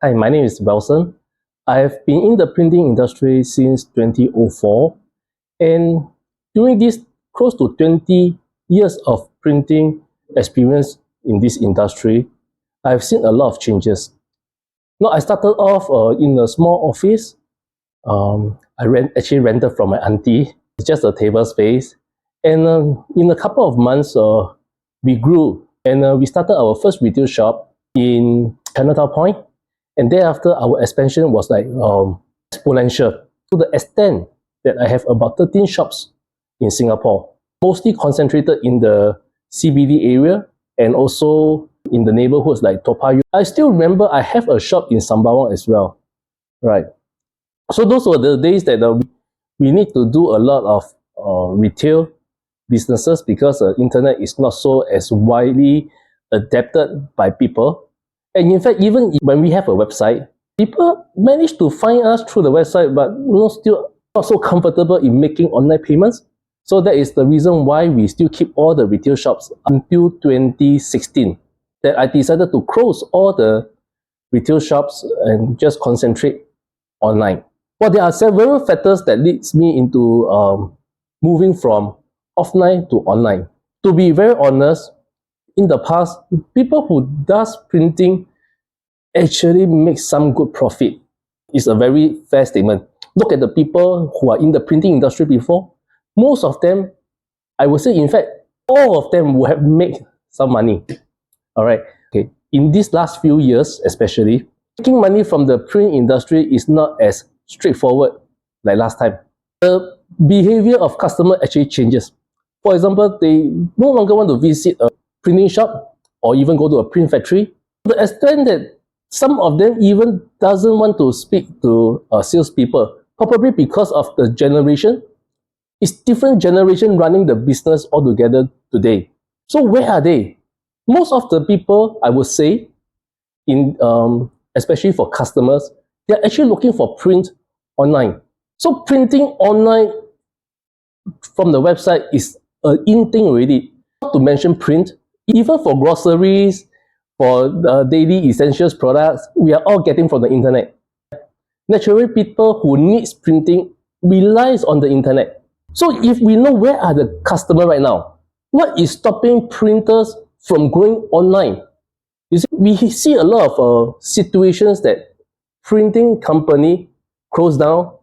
Hi, my name is Welson. I've been in the printing industry since 2004, and during this close to 20 years of printing experience in this industry, I've seen a lot of changes. Now, I started off in a small office. I actually rented from my auntie, just a table space. And in a couple of months, we grew and we started our first retail shop in Chinatown Point. And thereafter, our expansion was like exponential to the extent that I have about 13 shops in Singapore, mostly concentrated in the CBD area and also in the neighborhoods like Toa Payoh. I still remember I have a shop in Sembawang as well, right? So those were the days that we need to do a lot of retail businesses because the internet is not so as widely adapted by people. And in fact, even when we have a website, people manage to find us through the website, but still not so comfortable in making online payments. So that is the reason why we still keep all the retail shops until 2016. That I decided to close all the retail shops and just concentrate online. Well, there are several factors that leads me into moving from offline to online. To be very honest, in the past, people who does printing actually make some good profit. It's a very fair statement. Look at the people who are in the printing industry before. Most of them, I would say, in fact, all of them will have made some money. All right. Okay. In these last few years, especially, making money from the print industry is not as straightforward like last time. The behavior of customer actually changes. For example, they no longer want to visit a printing shop or even go to a print factory. To the extent that some of them even doesn't want to speak to salespeople, probably because of the generation. It's different generation running the business altogether today. So where are they? Most of the people, I would say, especially for customers, they're actually looking for print online. So printing online from the website is an in thing already. Not to mention print, even for groceries, for daily essentials products, we are all getting from the internet. Naturally, people who needs printing relies on the internet. So if we know where are the customers right now, what is stopping printers from going online? You see, we see a lot of situations that printing company close down,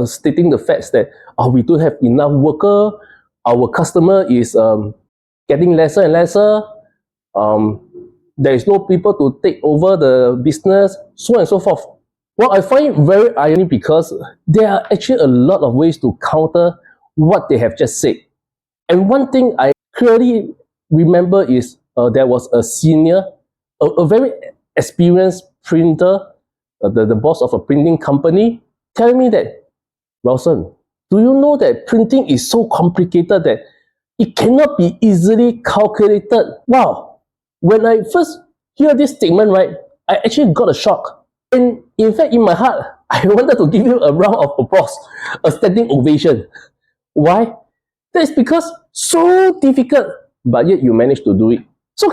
stating the facts that we don't have enough worker, our customer is getting lesser and lesser, there is no people to take over the business, so on and so forth. Well, I find it very ironic because there are actually a lot of ways to counter what they have just said. And one thing I clearly remember is there was a senior, a very experienced printer, the boss of a printing company, telling me that, Welson, do you know that printing is so complicated that it cannot be easily calculated? Wow! When I first hear this statement, right, I actually got a shock. And in fact, in my heart, I wanted to give you a round of applause, a standing ovation. Why? That's because so difficult, but yet you managed to do it. So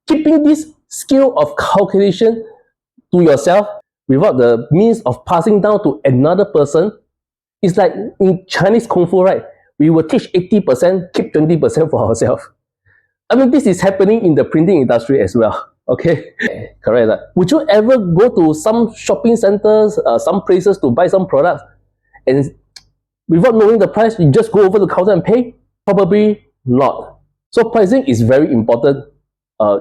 keeping this skill of calculation to yourself without the means of passing down to another person, it's like in Chinese Kung Fu, right? We will teach 80%, keep 20% for ourselves. I mean, this is happening in the printing industry as well. Okay, correct. Would you ever go to some shopping centers, some places to buy some products, and without knowing the price, you just go over the counter and pay? Probably not. So pricing is very important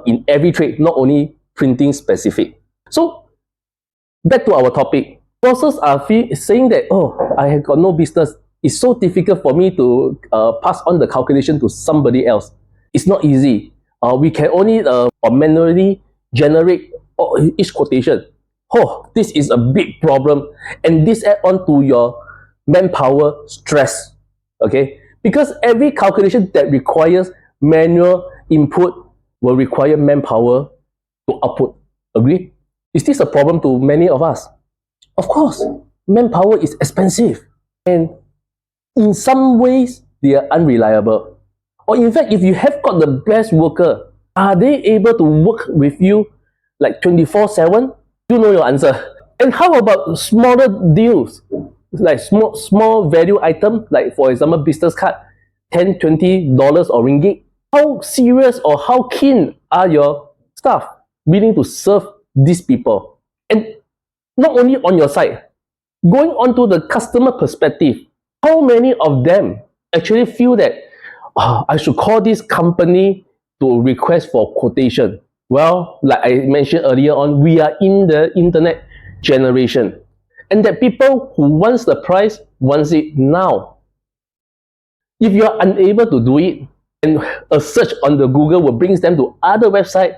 in every trade, not only printing specific. So back to our topic. Bosses are saying that, I have got no business. It's so difficult for me to pass on the calculation to somebody else. It's not easy. We can only manually generate each quotation. This is a big problem. And this adds on to your manpower stress. Okay? Because every calculation that requires manual input will require manpower to output. Agree? Is this a problem to many of us? Of course, manpower is expensive. And in some ways, they are unreliable. Or in fact, if you have got the best worker, are they able to work with you like 24/7? You know your answer. And how about smaller deals, like small value item, like for example business card, $10, $20 or ringgit? How serious or how keen are your staff willing to serve these people? And not only on your side, going on to the customer perspective, how many of them actually feel that I should call this company to request for quotation? Well, like I mentioned earlier on, we are in the internet generation, and that people who wants the price wants it now. If you are unable to do it, and a search on the Google will brings them to other websites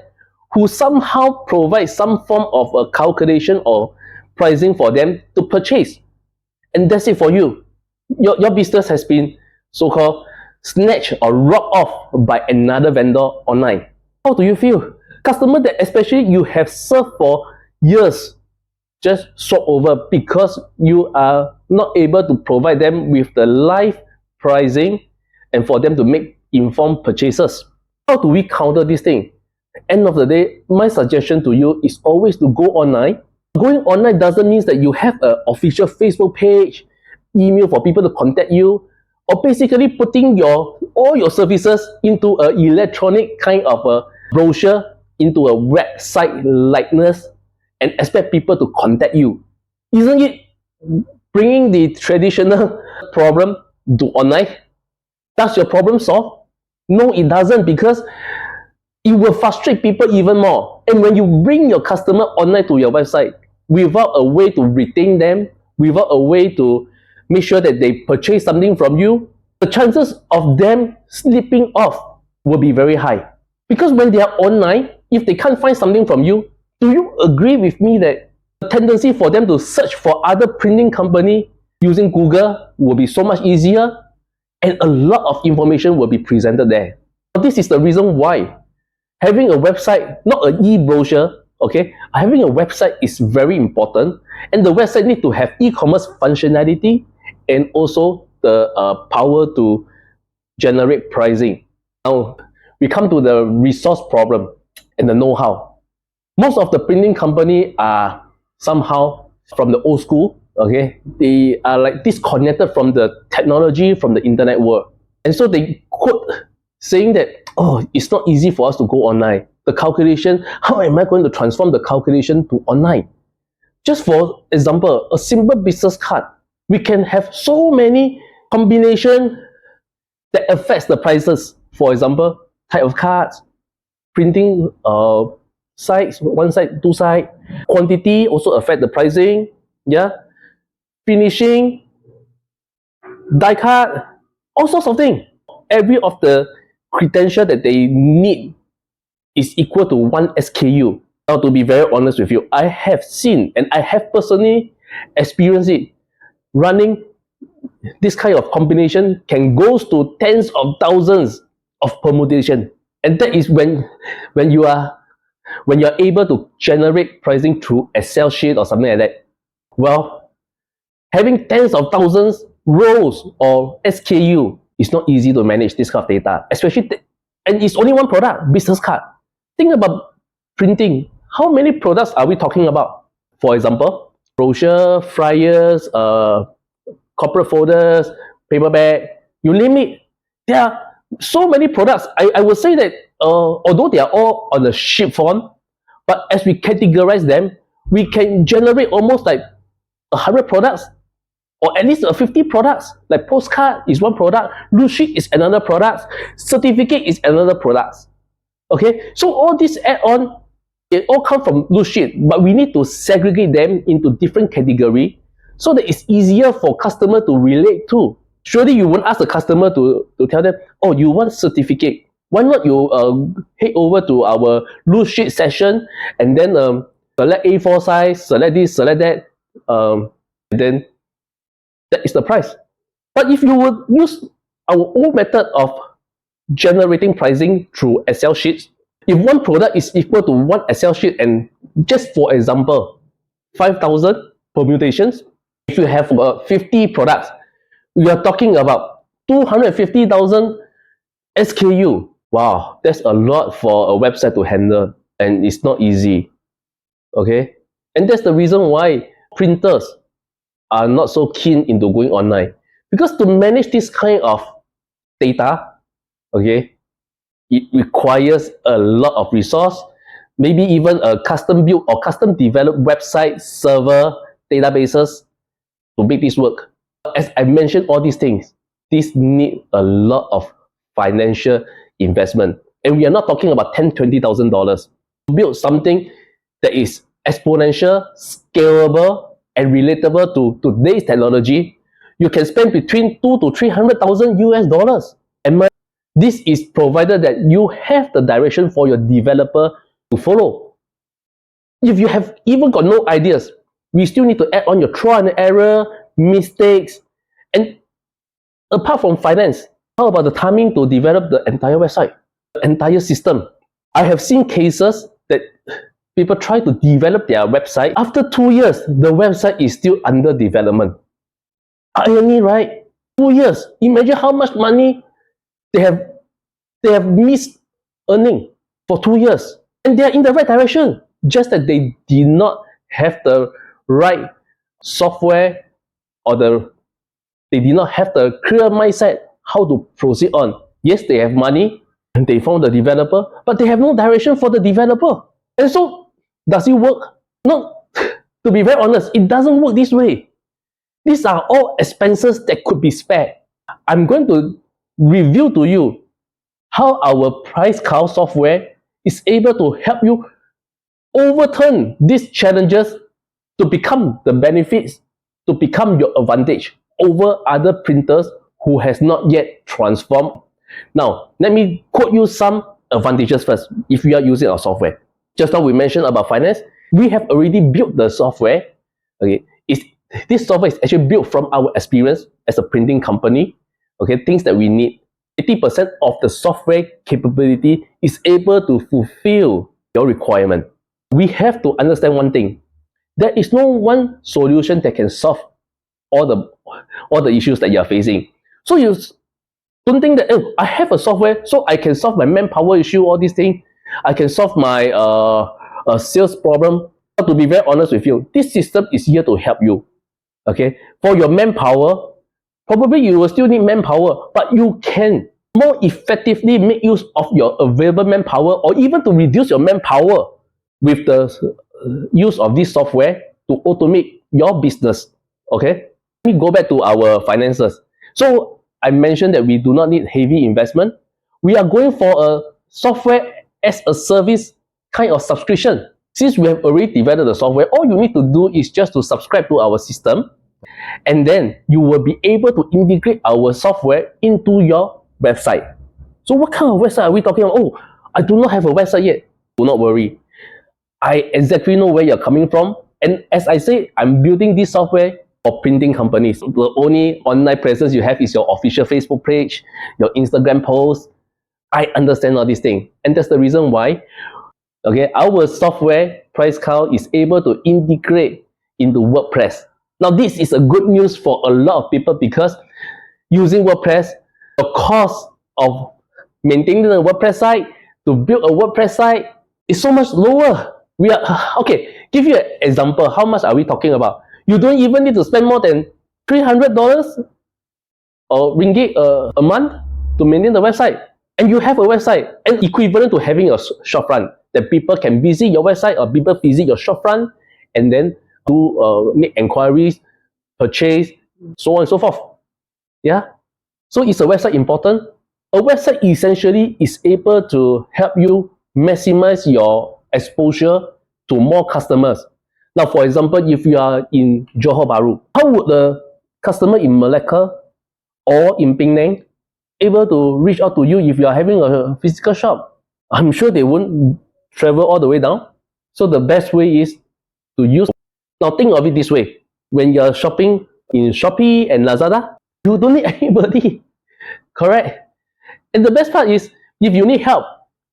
who somehow provide some form of a calculation or pricing for them to purchase, and that's it for you. Your business has been so-called snatched or robbed off by another vendor online. How do you feel? Customer that especially you have served for years just swap over because you are not able to provide them with the live pricing and for them to make informed purchases. How do we counter this thing? End of the day, my suggestion to you is always to go online. Going online doesn't mean that you have an official Facebook page, email for people to contact you, or basically putting all your services into an electronic kind of a brochure, into a website likeness, and expect people to contact you. Isn't it bringing the traditional problem to online? Does your problem solve? No, it doesn't, because it will frustrate people even more. And when you bring your customer online to your website without a way to retain them, without a way to make sure that they purchase something from you, the chances of them slipping off will be very high. Because when they are online, if they can't find something from you, do you agree with me that the tendency for them to search for other printing company using Google will be so much easier, and a lot of information will be presented there? This is the reason why having a website, not an e-brochure, okay, having a website is very important, and the website need to have e-commerce functionality and also the power to generate pricing. Now, we come to the resource problem and the know-how. Most of the printing company are somehow from the old school, okay? They are like disconnected from the technology, from the internet world. And so they quote saying that, oh, it's not easy for us to go online. The calculation, how am I going to transform the calculation to online? Just for example, a simple business card, we can have so many combinations that affects the prices. For example, type of cards, printing sides, one side, two side, quantity also affect the pricing, yeah, finishing, die cut, all sorts of things. Every of the credential that they need is equal to one SKU. Now, to be very honest with you, I have seen and I have personally experienced it. Running this kind of combination can go to tens of thousands of permutation, and that is when you are able to generate pricing through Excel sheet or something like that. Well, having tens of thousands rows or SKU is not easy to manage this kind of data, especially and it's only one product, business card. Think about printing. How many products are we talking about? For example, brochure, flyers, corporate folders, paper bag, you name it. There are so many products. I would say that although they are all on the sheet form, but as we categorize them, we can generate almost like 100 products, or at least 50 products. Like postcard is one product, loose sheet is another product, certificate is another product. Okay, so all this add-on, it all come from loose sheet, but we need to segregate them into different categories so that it's easier for customer to relate to. Surely you won't ask the customer to tell them, oh, you want certificate. Why not you head over to our loose sheet session and then select A4 size, select this, select that, and then that is the price. But if you would use our old method of generating pricing through Excel sheets, if one product is equal to one Excel sheet and just for example, 5,000 permutations, if you have 50 products, we are talking about 250,000 SKU. Wow, that's a lot for a website to handle, and it's not easy. Okay, And that's the reason why printers are not so keen into going online. Because to manage this kind of data, okay, it requires a lot of resource, maybe even a custom built or custom developed website, server, databases to make this work. As I mentioned all these things, this need a lot of financial investment. And we are not talking about $10,000, $20,000. To build something that is exponential, scalable, and relatable to today's technology, you can spend between $200,000 to $300,000 US. And this is provided that you have the direction for your developer to follow. If you have even got no ideas, we still need to add on your trial and error, mistakes, and apart from finance, how about the timing to develop the entire website, the entire system? I have seen cases that people try to develop their website. After 2 years, the website is still under development. Irony, right? 2 years. Imagine how much money they have missed earning for 2 years. And they are in the right direction. Just that they did not have the right software or they did not have the clear mindset how to proceed on. Yes, they have money and they found the developer, but they have no direction for the developer. And so, does it work? No. To be very honest, it doesn't work this way. These are all expenses that could be spared. I'm going to reveal to you how our price cow software is able to help you overturn these challenges to become the benefits, to become your advantage over other printers who has not yet transformed. Now, let me quote you some advantages first if you are using our software. Just now we mentioned about finance. We have already built the software. Okay, this software is actually built from our experience as a printing company. Okay, things that we need. 80% of the software capability is able to fulfill your requirement. We have to understand one thing. There is no one solution that can solve all the issues that you are facing. So you don't think that, oh, I have a software, so I can solve my manpower issue, all these things. I can solve my sales problem. But to be very honest with you, this system is here to help you. Okay, for your manpower, probably you will still need manpower, but you can more effectively make use of your available manpower, or even to reduce your manpower with the use of this software to automate your business. Okay, let me go back to our finances. So I mentioned that we do not need heavy investment. We are going for a software as a service kind of subscription. Since we have already developed the software, all you need to do is just to subscribe to our system, and then you will be able to integrate our software into your website. So what kind of website are we talking about? Oh, I do not have a website yet. Do not worry. I exactly know where you're coming from. And as I say, I'm building this software for printing companies. The only online presence you have is your official Facebook page, your Instagram post. I understand all these things. And that's the reason why, okay, our software, Price Cow, is able to integrate into WordPress. Now, this is a good news for a lot of people because using WordPress, the cost of maintaining a WordPress site, to build a WordPress site, is so much lower. We are, okay, give you an example. How much are we talking about? You don't even need to spend more than $300 or ringgit a month to maintain the website. And you have a website, and equivalent to having a shopfront that people can visit your website or people visit your shopfront and then do make inquiries, purchase, so on and so forth. Yeah. So is a website important? A website essentially is able to help you maximize your exposure to more customers. Now, for example, if you are in Johor Bahru, how would the customer in Malacca or in Penang able to reach out to you if you are having a physical shop? I'm sure they won't travel all the way down. So the best way is to use. Now think of it this way. When you're shopping in Shopee and Lazada, you don't need anybody. Correct? And the best part is, if you need help,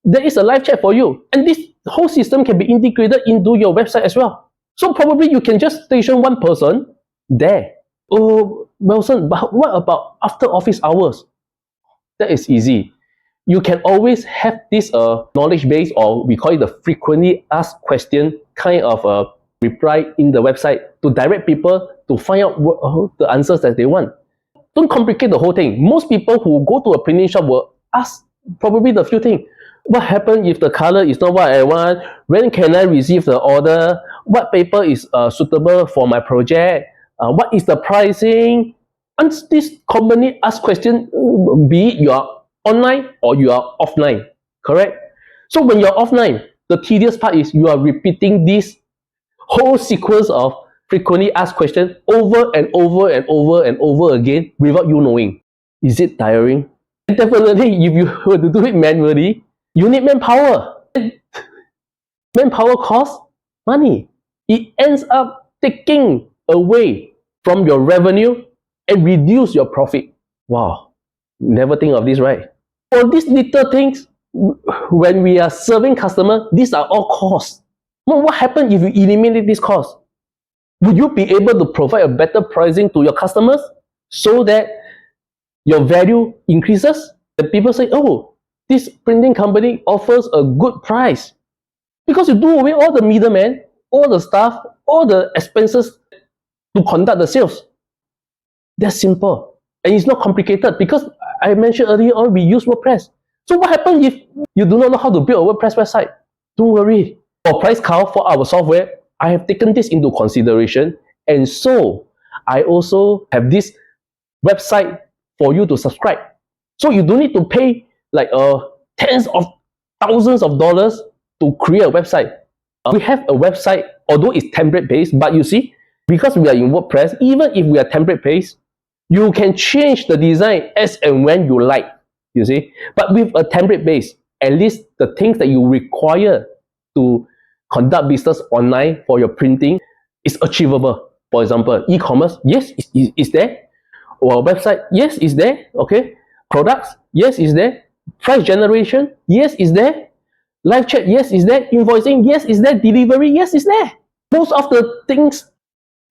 there is a live chat for you. And this whole system can be integrated into your website as well. So probably you can just station one person there. Oh, Welson, but what about after office hours? That is easy. You can always have this knowledge base, or we call it the frequently asked question kind of reply in the website to direct people to find out the answers that they want. Don't complicate the whole thing. Most people who go to a printing shop will ask probably the few things. What happens if the color is not what I want? When can I receive the order? What paper is suitable for my project? What is the pricing? And this company asks questions, be it you are online or you are offline, correct? So when you're offline, the tedious part is you are repeating this whole sequence of frequently asked questions over and over and over and over again without you knowing. Is it tiring? And definitely, if you were to do it manually, you need manpower. Manpower costs money. It ends up taking away from your revenue and reduce your profit. Wow, never think of this, right? For these little things, when we are serving customers, these are all costs. Well, what happens if you eliminate this cost? Would you be able to provide a better pricing to your customers so that your value increases? The people say, oh, this printing company offers a good price. Because you do away all the middlemen, all the staff, all the expenses to conduct the sales. That's simple. And it's not complicated because I mentioned earlier on, we use WordPress. So what happens if you do not know how to build a WordPress website? Don't worry. For price count for our software, I have taken this into consideration. And so I also have this website for you to subscribe. So you don't need to pay like tens of thousands of dollars to create a website. We have a website, although it's template-based, but you see, because we are in WordPress, even if we are template-based, you can change the design as and when you like, you see. But with a template base, at least the things that you require to conduct business online for your printing is achievable. For example, e-commerce, yes, it's there. Or website, yes, it's there. Okay. Products, yes, it's there. Price generation, yes, it's there. Live chat, yes, it's there. Invoicing, yes, it's there. Delivery, yes, it's there. Most of the things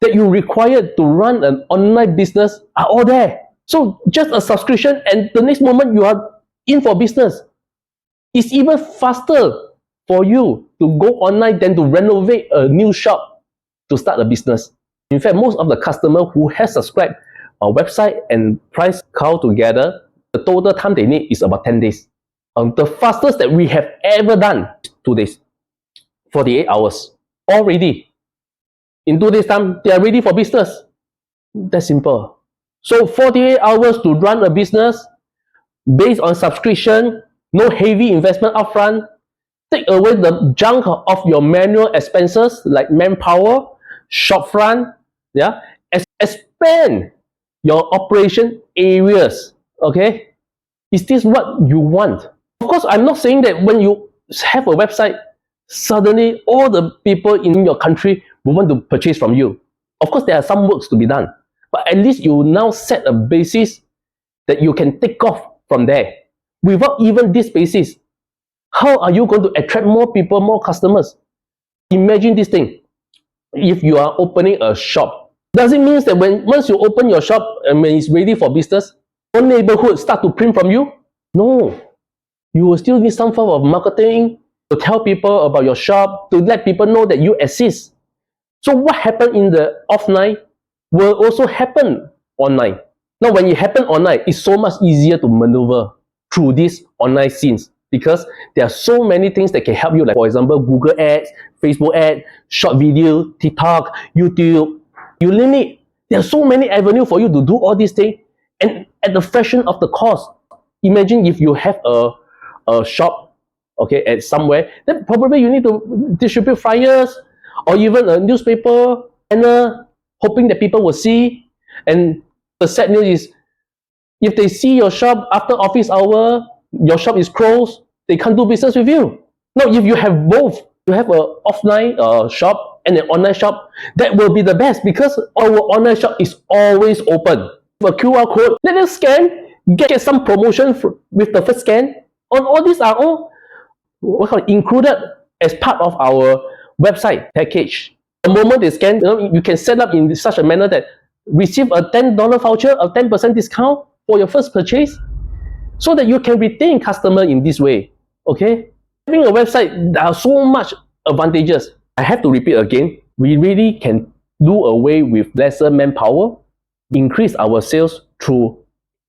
that you require to run an online business are all there. So just a subscription and the next moment you are in for business. It's even faster for you to go online than to renovate a new shop to start a business. In fact, most of the customers who have subscribed a website and price count together, the total time they need is about 10 days. The fastest that we have ever done, 2 days, 48 hours already. In 2 days' time, they are ready for business. That's simple. So 48 hours to run a business based on subscription, no heavy investment upfront, take away the junk of your manual expenses like manpower, shop front, yeah, expand your operation areas, okay? Is this what you want? Of course, I'm not saying that when you have a website, suddenly all the people in your country will want to purchase from you. Of course, there are some works to be done, but at least you now set a basis that you can take off from there. Without even this basis, how are you going to attract more people, more customers? Imagine this thing. If you are opening a shop, does it mean that once you open your shop and when it's ready for business, one neighborhood start to print from you? No. You will still need some form of marketing to tell people about your shop, to let people know that you exist. So what happened in the offline will also happen online. Now, when it happens online, it's so much easier to maneuver through these online scenes because there are so many things that can help you, like for example, Google Ads, Facebook Ads, short video, TikTok, YouTube. You limit. There are so many avenues for you to do all these things and at the fraction of the cost. Imagine if you have a shop, okay, at somewhere, then probably you need to distribute flyers or even a newspaper banner, hoping that people will see. And the sad news is, if they see your shop after office hour, your shop is closed, they can't do business with you. Now, if you have both, you have an offline shop and an online shop, that will be the best because our online shop is always open. A QR code, let them scan, get some promotion with the first scan. All these are all included as part of our website package. The moment they scan, you can set up in such a manner that receive a $10 voucher, a 10% discount for your first purchase, so that you can retain customer in this way. Okay, having a website, there are so much advantages. I have to repeat again. we really can do away with lesser manpower, increase our sales through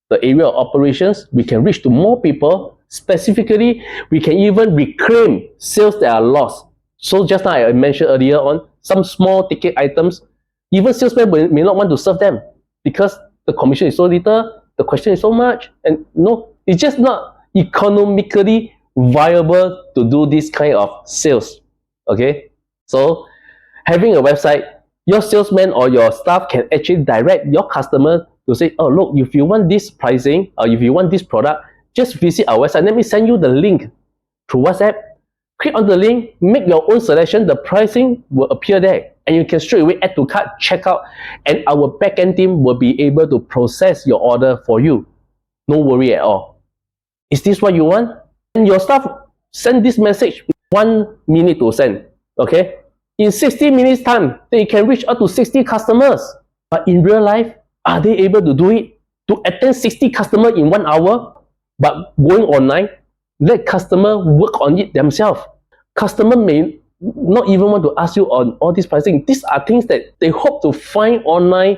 the area of operations. We can reach to more people. Specifically, we can even reclaim sales that are lost. So just like I mentioned earlier on, some small ticket items, even salesmen may not want to serve them because the commission is so little, the question is so much, and no, it's just not economically viable to do this kind of sales. Okay, so having a website, your salesman or your staff can actually direct your customer to say, oh look, if you want this pricing or if you want this product, just visit our website. Let me send you the link through WhatsApp. Click on the link, make your own selection, the pricing will appear there, and you can straight away add to cart, check out, and our backend team will be able to process your order for you. No worry at all. Is this what you want? And your staff send this message 1 minute to send. Okay? In 60 minutes time, they can reach out to 60 customers. But in real life, are they able to do it? To attend 60 customers in 1 hour? But going online, let customer work on it themselves. Customer may not even want to ask you on all this pricing. These are things that they hope to find online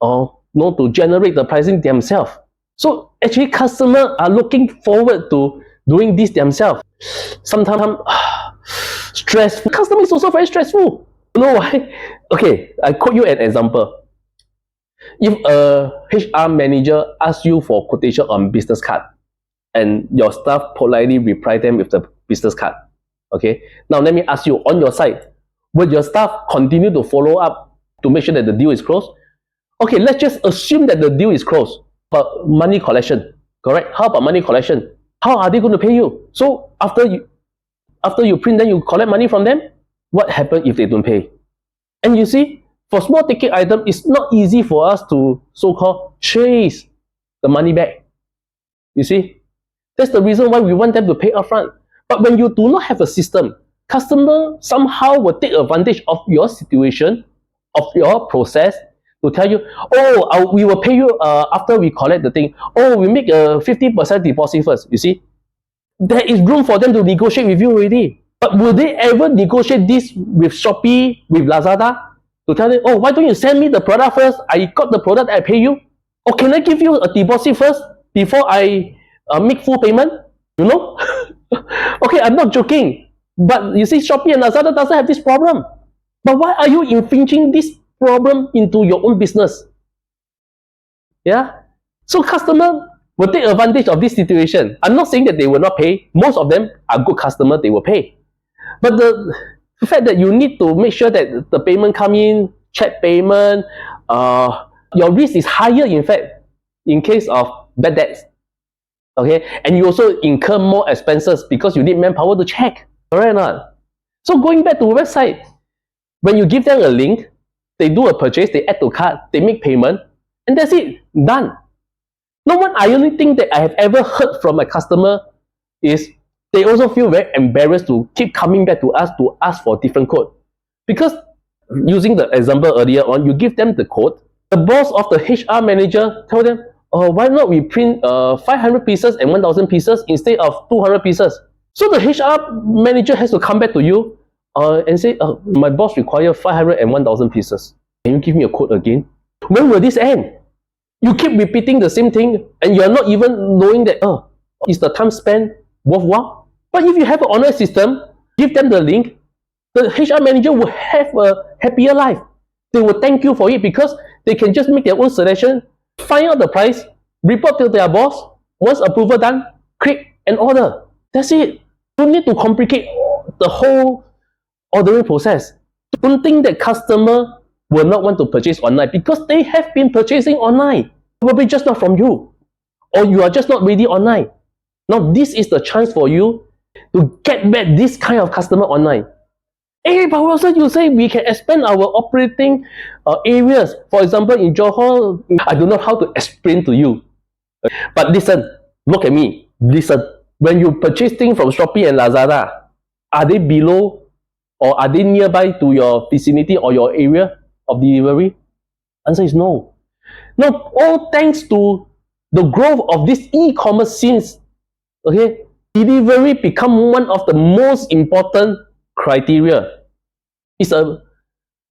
or to generate the pricing themselves. So actually, customers are looking forward to doing this themselves. Sometimes stressful. Customer is also very stressful. You know why? Okay, I quote you an example. If a HR manager asks you for quotation on business card, and your staff politely reply them with the business card. Okay. Now let me ask you, on your side, will your staff continue to follow up to make sure that the deal is closed? Okay, let's just assume that the deal is closed. But money collection, correct? How about money collection? How are they going to pay you? So after you print, then you collect money from them. What happens if they don't pay? And you see, for small ticket item, it's not easy for us to so-called chase the money back. You see? That's the reason why we want them to pay upfront. But when you do not have a system, customer somehow will take advantage of your situation, of your process, to tell you, oh, we will pay you after we collect the thing. Oh, we make a 50% deposit first. You see, there is room for them to negotiate with you already. But will they ever negotiate this with Shopee, with Lazada, to tell them, oh, why don't you send me the product first? I got the product, I pay you. Or can I give you a deposit first before I make full payment? You know? Okay, I'm not joking. But you see, Shopee and Lazada doesn't have this problem. But why are you infringing this problem into your own business? Yeah? So customer will take advantage of this situation. I'm not saying that they will not pay. Most of them are good customers, they will pay. But the fact that you need to make sure that the payment come in, check payment, your risk is higher, in fact, in case of bad debts. Okay, and you also incur more expenses because you need manpower to check. Correct or not? So going back to the website, when you give them a link, they do a purchase, they add to cart, they make payment, and that's it, done. No one ironic thing that I have ever heard from a customer is they also feel very embarrassed to keep coming back to us to ask for different code. Because using the example earlier on, you give them the code, the boss of the HR manager tell them, oh, why not we print 500 pieces and 1,000 pieces instead of 200 pieces? So the HR manager has to come back to you and say, my boss requires 500 and 1,000 pieces. Can you give me a code again? When will this end? You keep repeating the same thing and you're not even knowing that, is the time spent worthwhile? But if you have an online system, give them the link, the HR manager will have a happier life. They will thank you for it because they can just make their own selection, find out the price, report to their boss. Once approval done, click and order. That's it. Don't need to complicate the whole ordering process. Don't think that customer will not want to purchase online because they have been purchasing online. Probably just not from you. Or you are just not ready online. Now this is the chance for you to get back this kind of customer online. Hey, but also you say we can expand our operating areas. For example, in Johor, I don't know how to explain to you. But listen, look at me, listen. When you purchase things from Shopee and Lazada, are they below or are they nearby to your vicinity or your area of delivery? Answer is no. Now, all thanks to the growth of this e-commerce scenes, okay, delivery become one of the most important criteria. It's a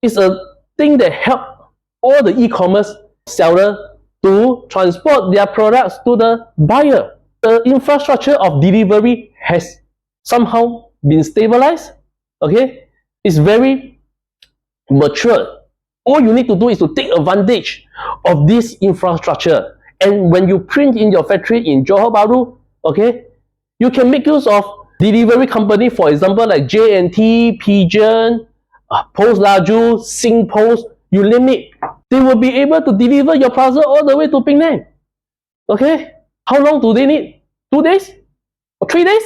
It's a thing that helps all the e-commerce seller to transport their products to the buyer. The infrastructure of delivery has somehow been stabilized. Okay, it's very mature. All you need to do is to take advantage of this infrastructure. And when you print in your factory in Johor Bahru, okay, you can make use of delivery company, for example, like J&T, Pigeon, Post Laju, Sing Post, you name it. They will be able to deliver your parcel all the way to Penang. Okay? How long do they need? 2 days? Or 3 days?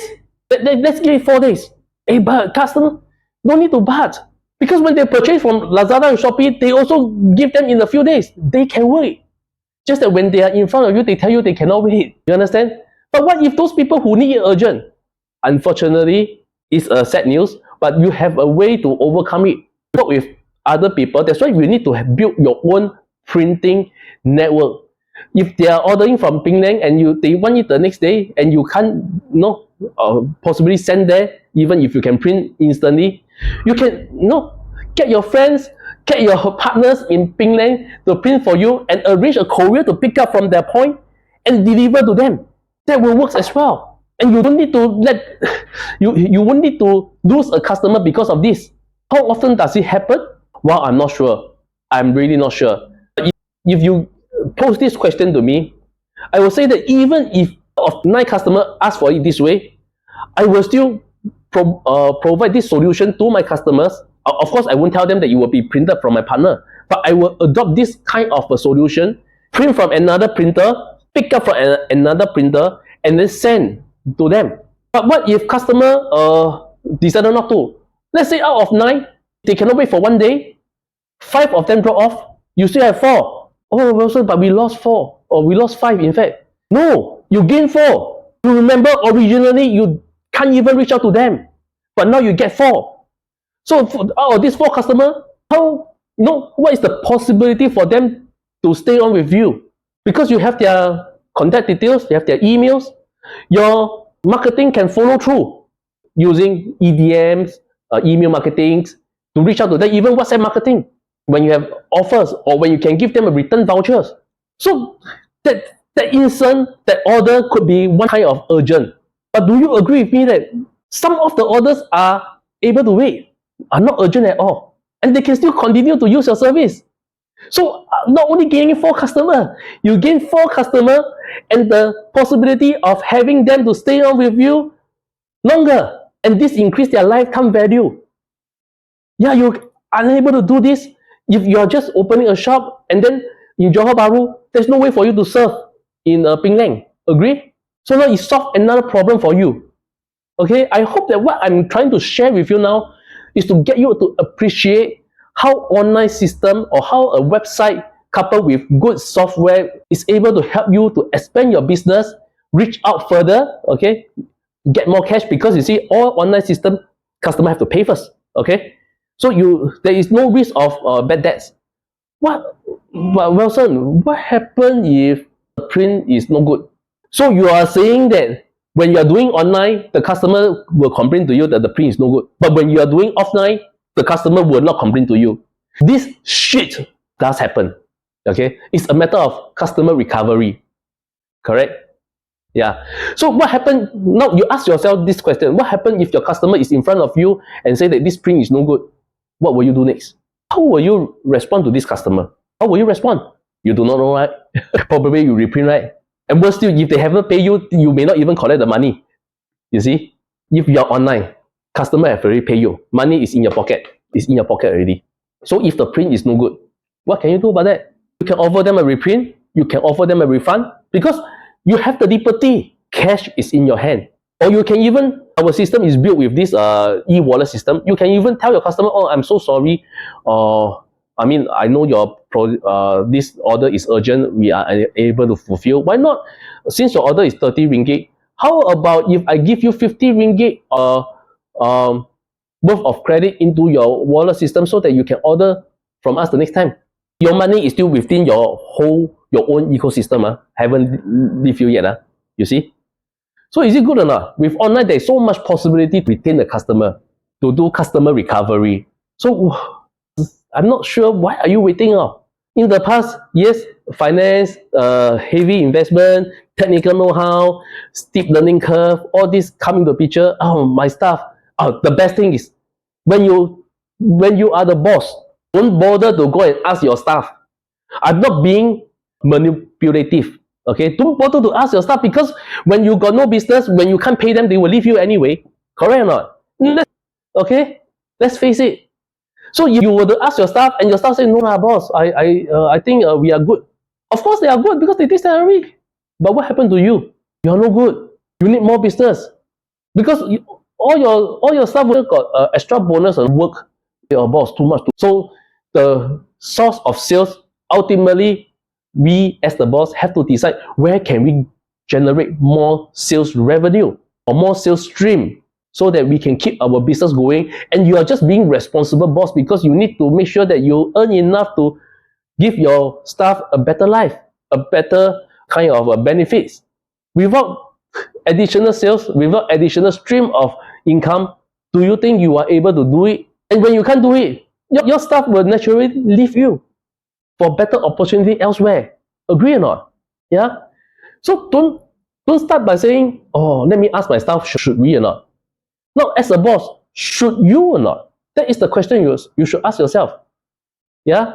Let's give it 4 days. Hey, but customer don't need to but. Because when they purchase from Lazada and Shopee, they also give them in a few days. They can wait. Just that when they are in front of you, they tell you they cannot wait. You understand? But what if those people who need it urgent? Unfortunately, it's a sad news, but you have a way to overcome it. Work with other people. That's why you need to build your own printing network. If they are ordering from Penang and they want it the next day and you can't possibly send there, even if you can print instantly, you can get your friends, get your partners in Penang to print for you and arrange a courier to pick up from their point and deliver to them. That will work as well. And you don't need to you won't need to lose a customer because of this. How often does it happen? Well, I'm not sure. I'm really not sure. If you pose this question to me, I will say that even if of 9 customers ask for it this way, I will still provide this solution to my customers. Of course, I won't tell them that it will be printed from my partner, but I will adopt this kind of a solution, print from another printer, pick up from another printer, and then send to them. But what if customer decided not to? Let's say out of 9, they cannot wait for 1 day, 5 of them drop off, you still have 4. Oh, Wilson, but we lost 4, or we lost 5 in fact. No, you gain 4. You remember originally you can't even reach out to them, but now you get 4. So out of these 4 customers, what is the possibility for them to stay on with you? Because you have their contact details, you have their emails, your marketing can follow through using EDMs, email marketing to reach out to them, even WhatsApp marketing when you have offers or when you can give them a return vouchers. So that instant, that order could be one kind of urgent. But do you agree with me that some of the orders are able to wait, are not urgent at all, and they can still continue to use your service? So not only gaining 4 customers, you gain 4 customers and the possibility of having them to stay on with you longer, and this increase their lifetime value. Yeah, you're unable to do this if you're just opening a shop and then in Johor Bahru, there's no way for you to serve in Penang. Agree? So now it solves another problem for you. Okay, I hope that what I'm trying to share with you now is to get you to appreciate how online system or how a website coupled with good software is able to help you to expand your business, reach out further, okay, get more cash, because you see all online system customer have to pay first. Okay, so there is no risk of bad debts. But Wilson, what happens if the print is no good? So you are saying that when you are doing online, the customer will complain to you that the print is no good. But when you are doing offline, the customer will not complain to you. This shit does happen. Okay, it's a matter of customer recovery. Correct? Yeah. So what happened? Now you ask yourself this question: what happened if your customer is in front of you and say that this print is no good? What will you do next? How will you respond to this customer? How will you respond? You do not know, right? Probably you reprint, right? And worse still, if they haven't paid you, you may not even collect the money. You see? If you're online, customer have already paid you. Money is in your pocket. It's in your pocket already. So if the print is no good, what can you do about that? You can offer them a reprint. You can offer them a refund, because you have the liberty. Cash is in your hand. Or you can even, our system is built with this e-wallet system. You can even tell your customer, oh, I'm so sorry. I mean, I know your this order is urgent. We are unable to fulfill. Why not? Since your order is 30 ringgit, how about if I give you 50 ringgit worth of credit into your wallet system so that you can order from us the next time? Your money is still within your own ecosystem. Haven't leave you yet. You see? So is it good or not? With online, there's so much possibility to retain the customer, to do customer recovery. So I'm not sure. Why are you waiting up? In the past, yes, finance, heavy investment, technical know-how, steep learning curve, all this come into the picture. Oh, my staff. Oh, the best thing is when you are the boss, don't bother to go and ask your staff. I'm not being manipulative. Okay, don't bother to ask your staff, because when you got no business, when you can't pay them, they will leave you anyway. Correct or not? Okay, let's face it. So you were to ask your staff, and your staff say, "No, boss, I think we are good." Of course, they are good because they take salary. But what happened to you? You are no good. You need more business because all your staff will got extra bonus and work. Your boss too much. So the source of sales, ultimately, we as the boss have to decide where can we generate more sales revenue or more sales stream, so that we can keep our business going. And you are just being responsible boss, because you need to make sure that you earn enough to give your staff a better life, a better kind of benefits. Without additional sales, without additional stream of income, do you think you are able to do it? And when you can't do it, your staff will naturally leave you for better opportunity elsewhere. Agree or not? Yeah. So don't start by saying, "Oh, let me ask my staff, should we or not?" No, as a boss, should you or not? That is the question you should ask yourself. Yeah.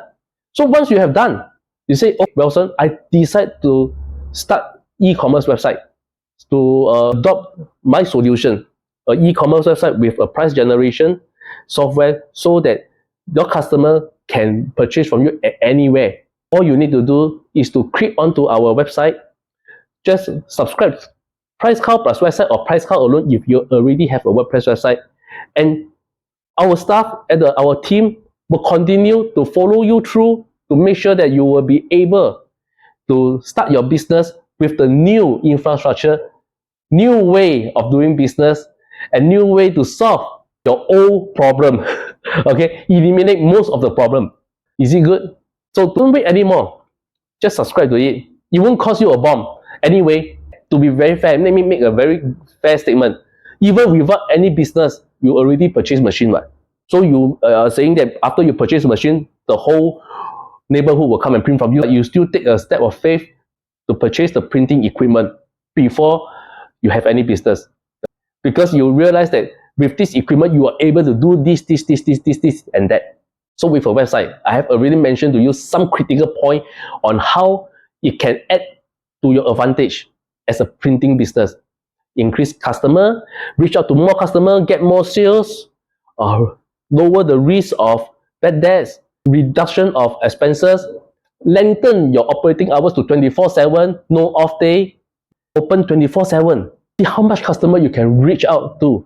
So once you have done, you say, "Oh, Welson, I decide to start e-commerce website, to adopt my solution, an e-commerce website with a price generation software, so that your customer can purchase from you anywhere." All you need to do is to click onto our website, just subscribe Price Cow plus website, or Price Cow alone if you already have a WordPress website, and our staff and our team will continue to follow you through to make sure that you will be able to start your business with the new infrastructure, new way of doing business, and new way to solve your old problem. Okay, eliminate most of the problem. Is it good? So don't wait anymore. Just subscribe to it. It won't cost you a bomb. Anyway, to be very fair, let me make a very fair statement. Even without any business, you already purchase machine, right? So you are saying that after you purchase a machine, the whole neighborhood will come and print from you. You still take a step of faith to purchase the printing equipment before you have any business, because you realize that with this equipment you are able to do this, and that. So with a website, I have already mentioned to you some critical point on how it can add to your advantage as a printing business. Increase customer, reach out to more customer, get more sales, lower the risk of bad debts, reduction of expenses, lengthen your operating hours to 24/7, no off day, open 24/7. See how much customer you can reach out to.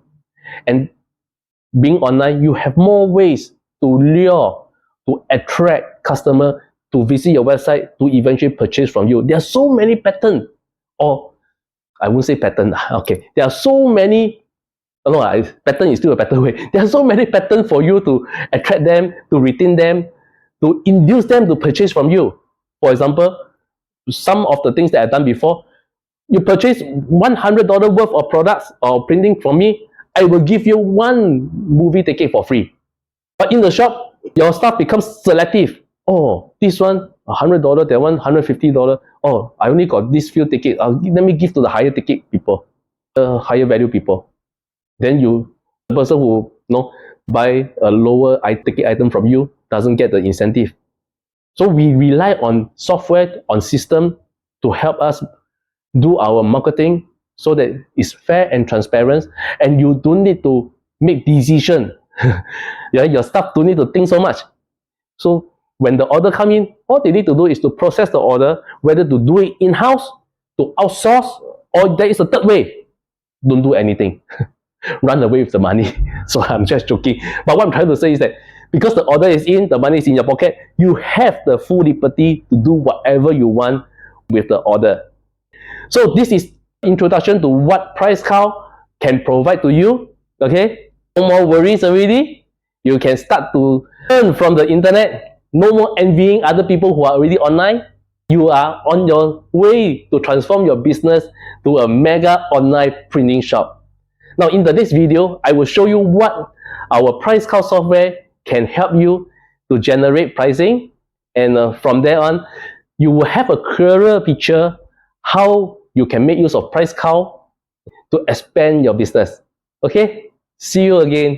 And being online, you have more ways to lure, to attract customer to visit your website, to eventually purchase from you. There are so many patterns, or I won't say pattern. Okay, there are so many. No, pattern is still a better way. There are so many patterns for you to attract them, to retain them, to induce them to purchase from you. For example, some of the things that I've done before, you purchase $100 worth of products or printing from me, I will give you one movie ticket for free. But in the shop, your staff becomes selective. Oh, this one $100, that one $150. Oh, I only got this few tickets. Let me give to the higher ticket people, higher value people. Then the person who buy a lower ticket item from you doesn't get the incentive. So we rely on software, on system to help us do our marketing so that it's fair and transparent, and you don't need to make decision. Yeah, your staff don't need to think so much. So when the order come in, all they need to do is to process the order, whether to do it in-house, to outsource, or there is a third way. Don't do anything. Run away with the money. So I'm just joking. But what I'm trying to say is that because the order is in, the money is in your pocket, you have the full liberty to do whatever you want with the order. So this is introduction to what Price Cow can provide to you. Okay, no more worries already. You can start to earn from the internet. No more envying other people who are already online. You are on your way to transform your business to a mega online printing shop. Now in the next video, I will show you what our Price Cow software can help you to generate pricing, and from there on, you will have a clearer picture how you can make use of price count to expand your business. Okay, see you again.